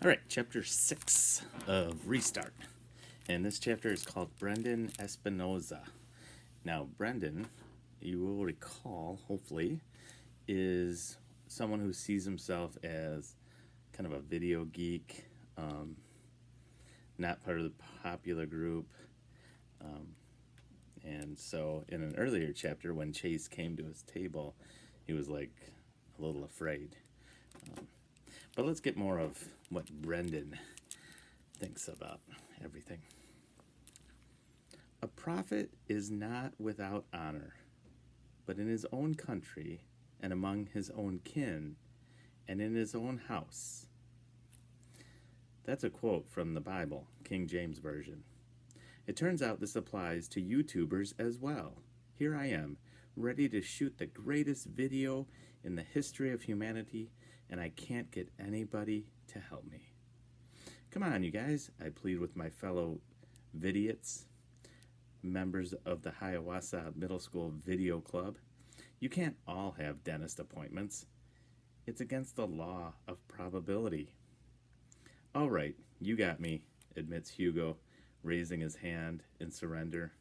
All right, chapter 6 of Restart. And this chapter is called Brendan Espinoza. Now, Brendan, you will recall, hopefully, is someone who sees himself as kind of a video geek, not part of the popular group. And so, in an earlier chapter, when Chase came to his table, he was like a little afraid. But let's get more of what Brendan thinks about everything. A prophet is not without honor, but in his own country and among his own kin and in his own house. That's a quote from the Bible, King James Version. It turns out this applies to YouTubers as well. Here I am, ready to shoot the greatest video in the history of humanity, and I can't get anybody to help me. Come on, you guys, I plead with my fellow vidiots, members of the Hiawatha Middle School Video Club. You can't all have dentist appointments. It's against the law of probability. All right, you got me, admits Hugo, raising his hand in surrender.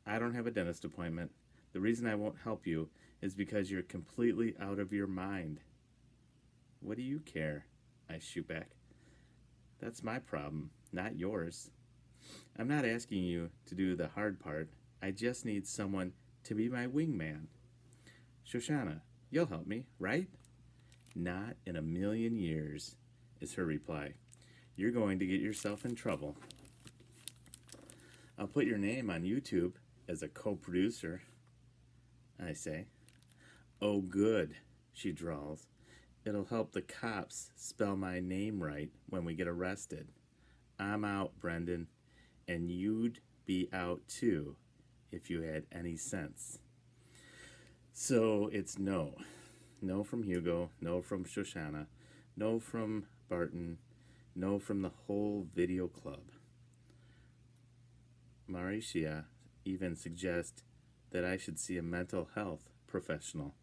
I don't have a dentist appointment. The reason I won't help you is because you're completely out of your mind. What do you care? I shoot back. That's my problem, not yours. I'm not asking you to do the hard part. I just need someone to be my wingman. Shoshana, you'll help me, right? Not in a million years, is her reply. You're going to get yourself in trouble. I'll put your name on YouTube as a co-producer, I say. Oh, good, she drawls. It'll help the cops spell my name right when we get arrested. I'm out, Brendan, and you'd be out too if you had any sense. So it's no. No from Hugo, no from Shoshana, no from Barton, no from the whole video club. Mauricia even suggests that I should see a mental health professional.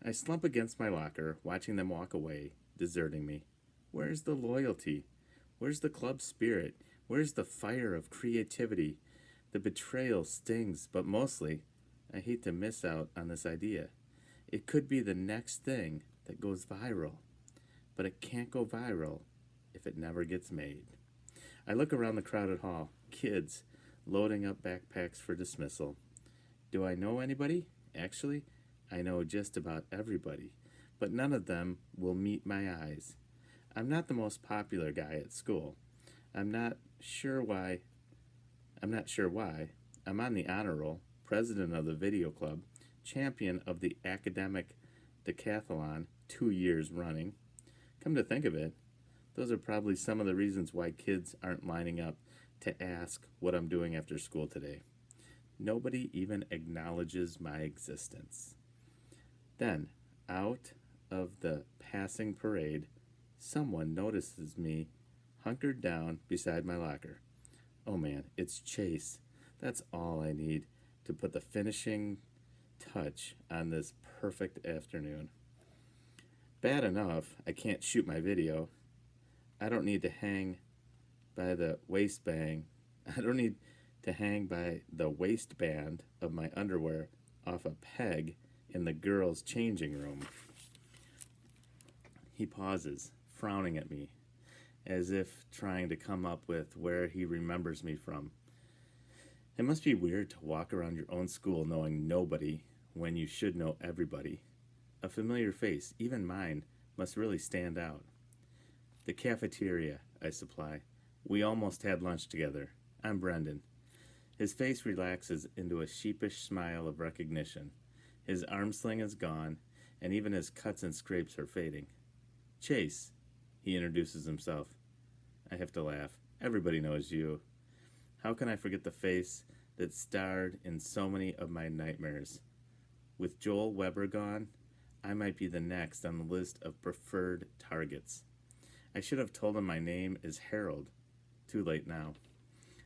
I slump against my locker, watching them walk away, deserting me. Where's the loyalty? Where's the club spirit? Where's the fire of creativity? The betrayal stings, but mostly, I hate to miss out on this idea. It could be the next thing that goes viral, but it can't go viral if it never gets made. I look around the crowded hall, kids loading up backpacks for dismissal. Do I know anybody? Actually, I know just about everybody, but none of them will meet my eyes. I'm not the most popular guy at school. I'm not sure why. I'm on the honor roll, president of the video club, champion of the academic decathlon 2 years running. Come to think of it, those are probably some of the reasons why kids aren't lining up to ask what I'm doing after school today. Nobody even acknowledges my existence. Then, out of the passing parade, someone notices me hunkered down beside my locker. Oh man, it's Chase. That's all I need to put the finishing touch on this perfect afternoon. Bad enough, I can't shoot my video. I don't need to hang by the waistband. I don't need to hang by the waistband of my underwear off a peg in the girls' changing room. He pauses, frowning at me, as if trying to come up with where he remembers me from. It must be weird to walk around your own school knowing nobody when you should know everybody. A familiar face, even mine, must really stand out. The cafeteria, I supply. We almost had lunch together. I'm Brendan. His face relaxes into a sheepish smile of recognition. His arm sling is gone, and even his cuts and scrapes are fading. Chase, he introduces himself. I have to laugh. Everybody knows you. How can I forget the face that starred in so many of my nightmares? With Joel Weber gone, I might be the next on the list of preferred targets. I should have told him my name is Harold. Too late now.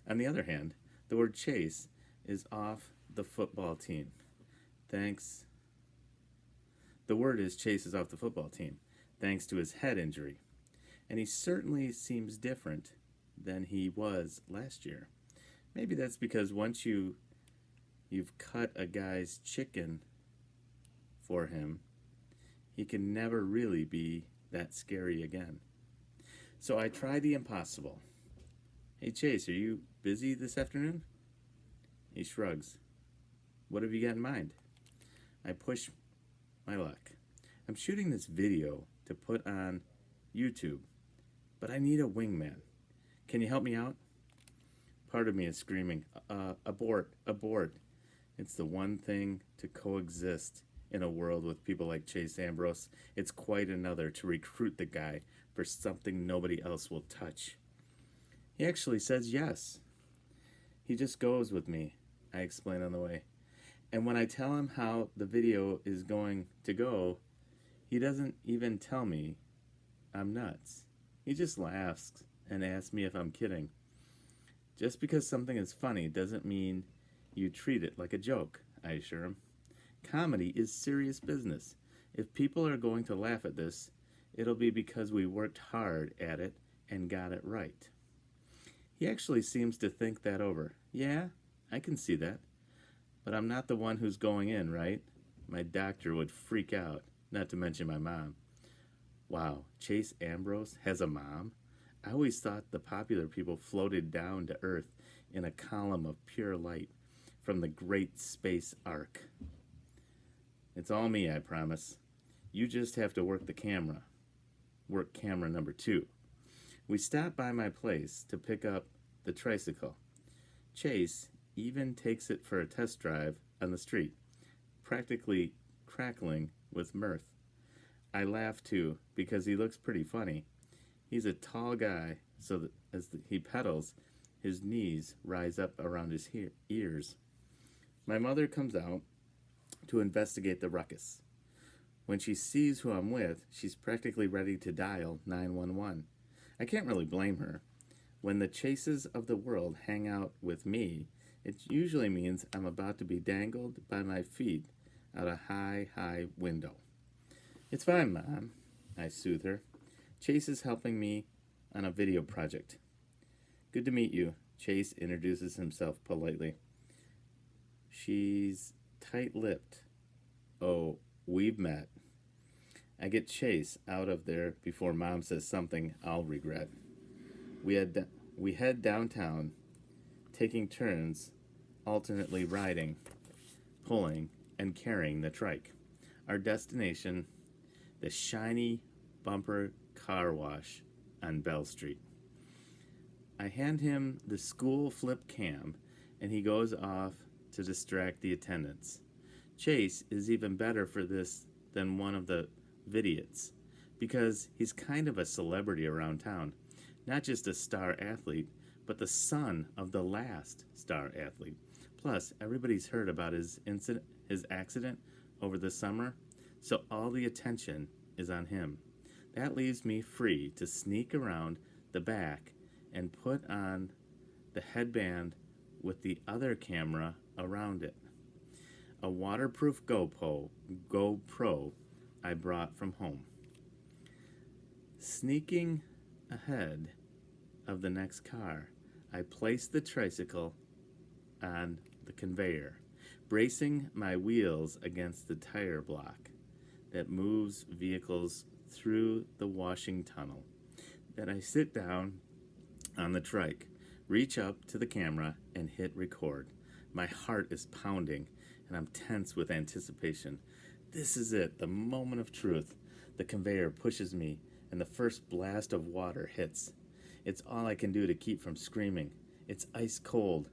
On the other hand, the word Chase is off the football team. Thanks. The word is Chase is off the football team, thanks to his head injury. and he certainly seems different than he was last year. Maybe that's because once you've cut a guy's chicken for him, he can never really be that scary again. So I try the impossible. Hey Chase, are you busy this afternoon? He shrugs. What have you got in mind? I push my luck. I'm shooting this video to put on YouTube, but I need a wingman. Can you help me out? Part of me is screaming, abort, abort. It's the one thing to coexist in a world with people like Chase Ambrose. It's quite another to recruit the guy for something nobody else will touch. He actually says yes. He just goes with me, I explain on the way. And when I tell him how the video is going to go, he doesn't even tell me I'm nuts. He just laughs and asks me if I'm kidding. Just because something is funny doesn't mean you treat it like a joke, I assure him. Comedy is serious business. If people are going to laugh at this, it'll be because we worked hard at it and got it right. He actually seems to think that over. Yeah, I can see that. But I'm not the one who's going in, right? My doctor would freak out, not to mention my mom. Wow, Chase Ambrose has a mom? I always thought the popular people floated down to Earth in a column of pure light from the great space arc. It's all me, I promise. You just have to work the camera. Work camera number 2. We stopped by my place to pick up the tricycle. Chase even takes it for a test drive on the street, practically crackling with mirth. I laugh too, because he looks pretty funny. He's a tall guy, so that as he pedals, his knees rise up around his ears. My mother comes out to investigate the ruckus. When she sees who I'm with, she's practically ready to dial 911. I can't really blame her. When the Chases of the world hang out with me, it usually means I'm about to be dangled by my feet out a high, high window. It's fine, Mom, I soothe her. Chase is helping me on a video project. Good to meet you, Chase introduces himself politely. She's tight-lipped. Oh, we've met. I get Chase out of there before Mom says something I'll regret. We head downtown, taking turns, alternately riding, pulling, and carrying the trike. Our destination, the shiny bumper car wash on Bell Street. I hand him the school flip cam, and he goes off to distract the attendants. Chase is even better for this than one of the vidiots, because he's kind of a celebrity around town. Not just a star athlete, but the son of the last star athlete. Plus, everybody's heard about his accident over the summer, so all the attention is on him. That leaves me free to sneak around the back and put on the headband with the other camera around it. A waterproof GoPro I brought from home. Sneaking ahead of the next car, I place the tricycle on the conveyor, bracing my wheels against the tire block that moves vehicles through the washing tunnel. Then I sit down on the trike, reach up to the camera, and hit record. My heart is pounding, and I'm tense with anticipation. This is it, the moment of truth. The conveyor pushes me, and the first blast of water hits. It's all I can do to keep from screaming. It's ice cold.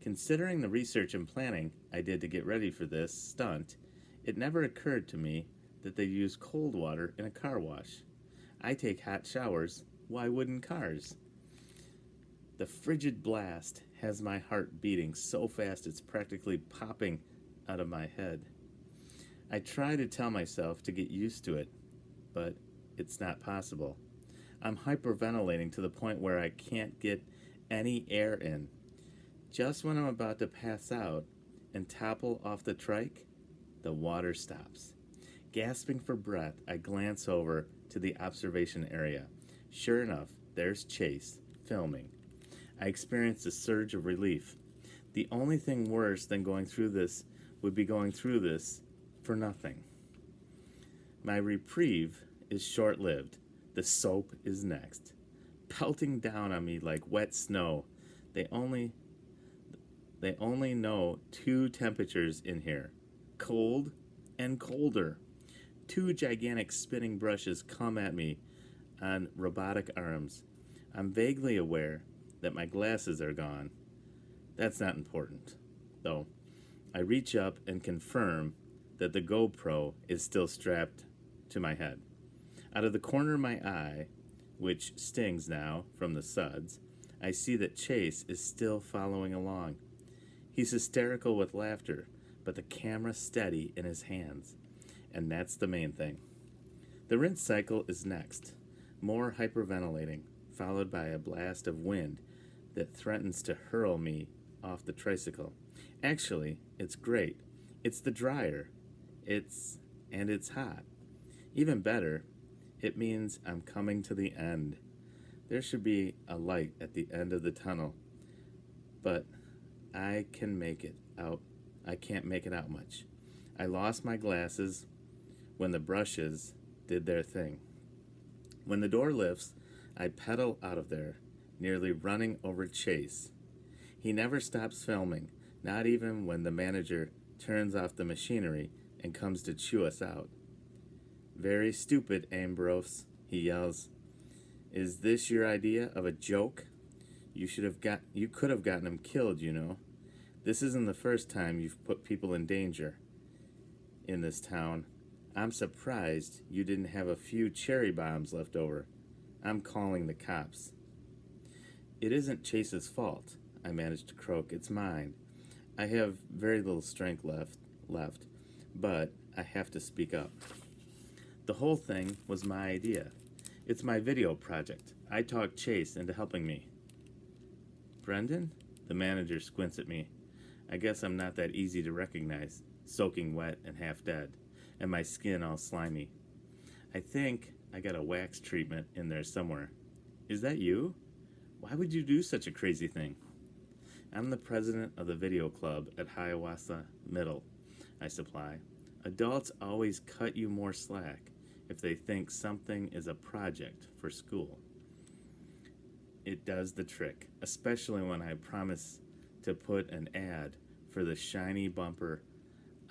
Considering the research and planning I did to get ready for this stunt, it never occurred to me that they use cold water in a car wash. I take hot showers. Why wouldn't cars? The frigid blast has my heart beating so fast it's practically popping out of my head. I try to tell myself to get used to it, but it's not possible. I'm hyperventilating to the point where I can't get any air in. Just when I'm about to pass out and topple off the trike, the water stops. Gasping for breath, I glance over to the observation area. Sure enough, there's Chase, filming. I experienced a surge of relief. The only thing worse than going through this would be going through this for nothing. My reprieve is short lived. The soap is next. Pelting down on me like wet snow. They only know two temperatures in here, cold and colder. Two gigantic spinning brushes come at me on robotic arms. I'm vaguely aware that my glasses are gone. That's not important, though. I reach up and confirm that the GoPro is still strapped to my head. Out of the corner of my eye, which stings now from the suds, I see that Chase is still following along. He's hysterical with laughter, but the camera's steady in his hands. And that's the main thing. The rinse cycle is next. More hyperventilating, followed by a blast of wind that threatens to hurl me off the tricycle. Actually, it's great. It's the dryer. It's hot. Even better, it means I'm coming to the end. There should be a light at the end of the tunnel, but I can't make it out much. I lost my glasses when the brushes did their thing. When the door lifts, I pedal out of there, nearly running over Chase. He never stops filming, not even when the manager turns off the machinery and comes to chew us out. Very stupid, Ambrose, he yells. Is this your idea of a joke? You could have gotten him killed, you know. This isn't the first time you've put people in danger in this town. I'm surprised you didn't have a few cherry bombs left over. I'm calling the cops. It isn't Chase's fault, I managed to croak. It's mine. I have very little strength left, but I have to speak up. The whole thing was my idea. It's my video project. I talked Chase into helping me. Brendan? The manager squints at me. I guess I'm not that easy to recognize, soaking wet and half dead, and my skin all slimy. I think I got a wax treatment in there somewhere. Is that you? Why would you do such a crazy thing? I'm the president of the video club at Hiawatha Middle, I supply. Adults always cut you more slack if they think something is a project for school. It does the trick, especially when I promise to put an ad for the shiny bumper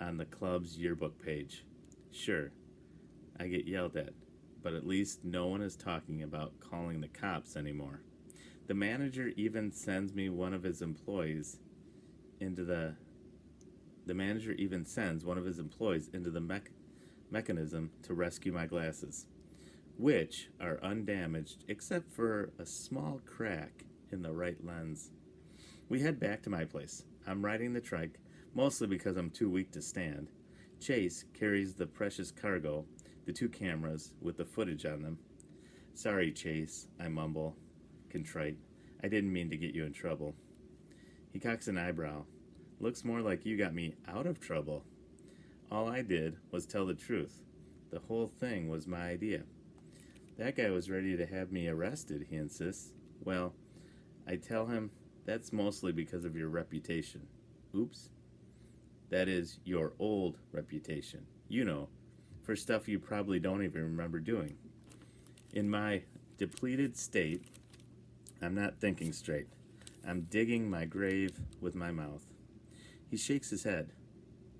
on the club's yearbook page. Sure, I get yelled at, but at least no one is talking about calling the cops anymore. The manager even sends me one of his employees into the mechanism to rescue my glasses, which are undamaged except for a small crack in the right lens. We head back to my place. I'm riding the trike, mostly because I'm too weak to stand. Chase carries the precious cargo, the two cameras with the footage on them. Sorry, Chase, I mumble, contrite. I didn't mean to get you in trouble. He cocks an eyebrow. Looks more like you got me out of trouble. All I did was tell the truth. The whole thing was my idea. That guy was ready to have me arrested, he insists. Well, I tell him that's mostly because of your reputation. Oops. That is, your old reputation. You know, for stuff you probably don't even remember doing. In my depleted state, I'm not thinking straight. I'm digging my grave with my mouth. He shakes his head.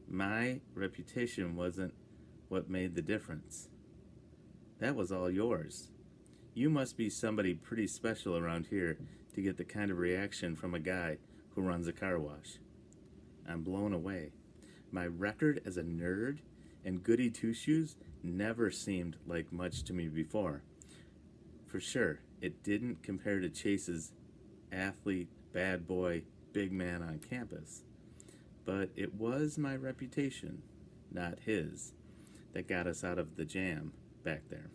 My reputation wasn't what made the difference. That was all yours. You must be somebody pretty special around here to get the kind of reaction from a guy who runs a car wash. I'm blown away. My record as a nerd and goody two-shoes never seemed like much to me before. For sure, it didn't compare to Chase's athlete, bad boy, big man on campus. But it was my reputation, not his, that got us out of the jam back there.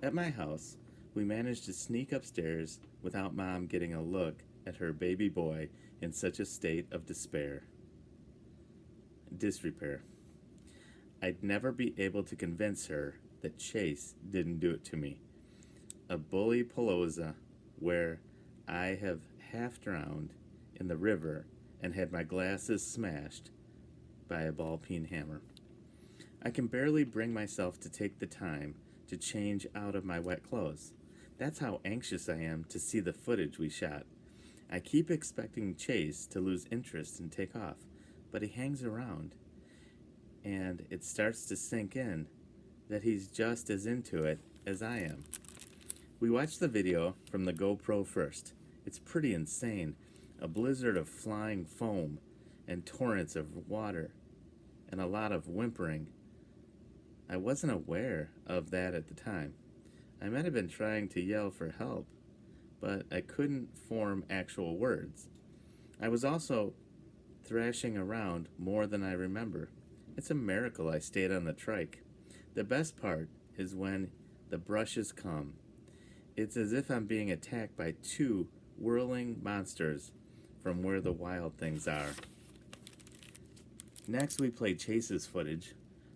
At my house, we managed to sneak upstairs without Mom getting a look at her baby boy in such a state of disrepair. I'd never be able to convince her that Chase didn't do it to me. a bully Palooza where I have half drowned in the river and had my glasses smashed by a ball peen hammer. I can barely bring myself to take the time to change out of my wet clothes. That's how anxious I am to see the footage we shot. I keep expecting Chase to lose interest and take off, but he hangs around, and it starts to sink in that he's just as into it as I am. We watched the video from the GoPro first. It's pretty insane. A blizzard of flying foam and torrents of water and a lot of whimpering. I wasn't aware of that at the time. I might have been trying to yell for help, but I couldn't form actual words. I was also thrashing around more than I remember. It's a miracle I stayed on the trike. The best part is when the brushes come. It's as if I'm being attacked by two whirling monsters from where the wild things are. Next, we play Chase's footage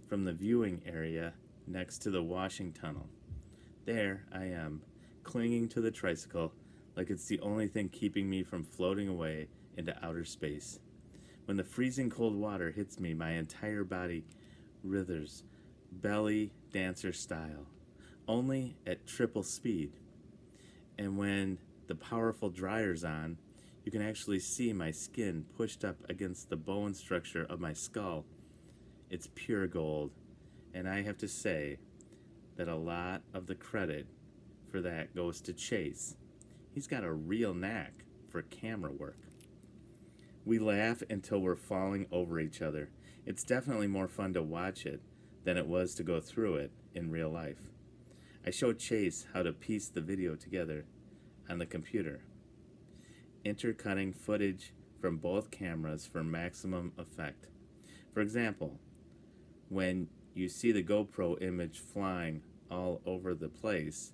from the viewing area next to the washing tunnel. There I am, clinging to the tricycle like it's the only thing keeping me from floating away into outer space. When the freezing cold water hits me, my entire body writhers, belly dancer style, only at triple speed. And when the powerful dryer's on, you can actually see my skin pushed up against the bone structure of my skull. It's pure gold, and I have to say that a lot of the credit for that goes to Chase. He's got a real knack for camera work. We laugh until we're falling over each other. It's definitely more fun to watch it than it was to go through it in real life. I showed Chase how to piece the video together on the computer, intercutting footage from both cameras for maximum effect. For example, when you see the GoPro image flying all over the place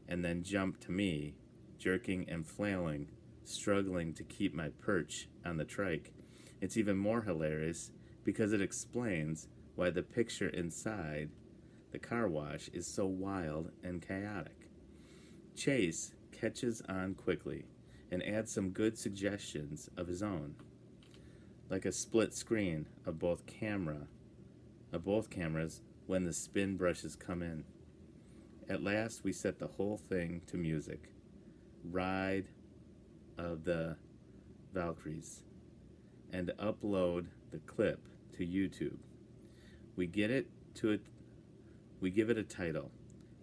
and then jump to me, jerking and flailing, struggling to keep my perch on the trike, it's even more hilarious because it explains why the picture inside the car wash is so wild and chaotic. Chase catches on quickly and adds some good suggestions of his own, like a split screen of both cameras when the spin brushes come in. At last, we set the whole thing to music, Ride of the Valkyries, and upload the clip to YouTube. We give it a title,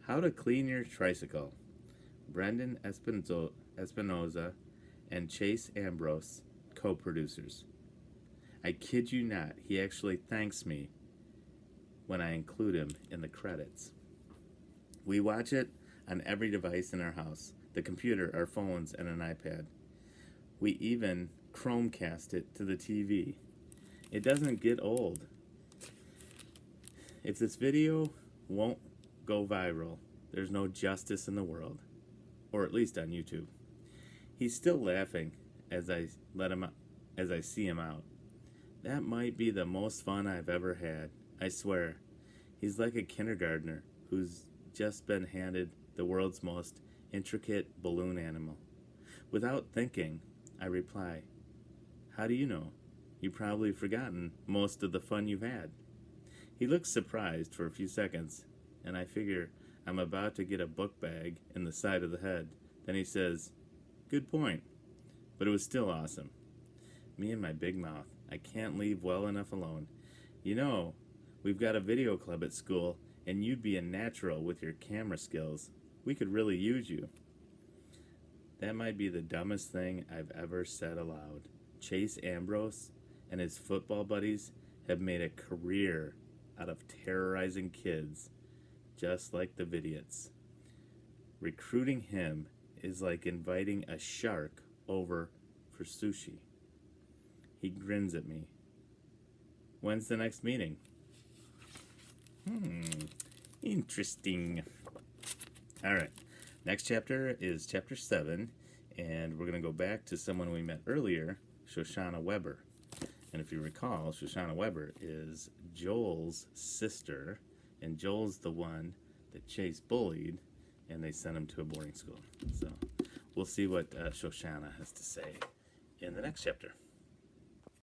How to Clean Your Tricycle. Brendan Espinoza and Chase Ambrose, co-producers. I kid you not, he actually thanks me when I include him in the credits. We watch it on every device in our house, the computer, our phones, and an iPad. We even Chromecast it to the TV. It doesn't get old. If this video won't go viral, there's no justice in the world, or at least on YouTube. He's still laughing as I see him out. That might be the most fun I've ever had. I swear. He's like a kindergartner who's just been handed the world's most intricate balloon animal. Without thinking, I reply, "How do you know? You've probably forgotten most of the fun you've had." He looks surprised for a few seconds, and I figure I'm about to get a book bag in the side of the head. Then he says, "Good point, but it was still awesome." Me and my big mouth. I can't leave well enough alone. You know, we've got a video club at school, and you'd be a natural with your camera skills. We could really use you. That might be the dumbest thing I've ever said aloud. Chase Ambrose and his football buddies have made a career out of terrorizing kids, just like the Vidiots. Recruiting him is like inviting a shark over for sushi. He grins at me. When's the next meeting? Interesting. All right. Next chapter is chapter 7, and we're going to go back to someone we met earlier, Shoshana Weber. And if you recall, Shoshana Weber is Joel's sister, and Joel's the one that Chase bullied and they sent him to a boarding school. So we'll see what Shoshana has to say in the next chapter.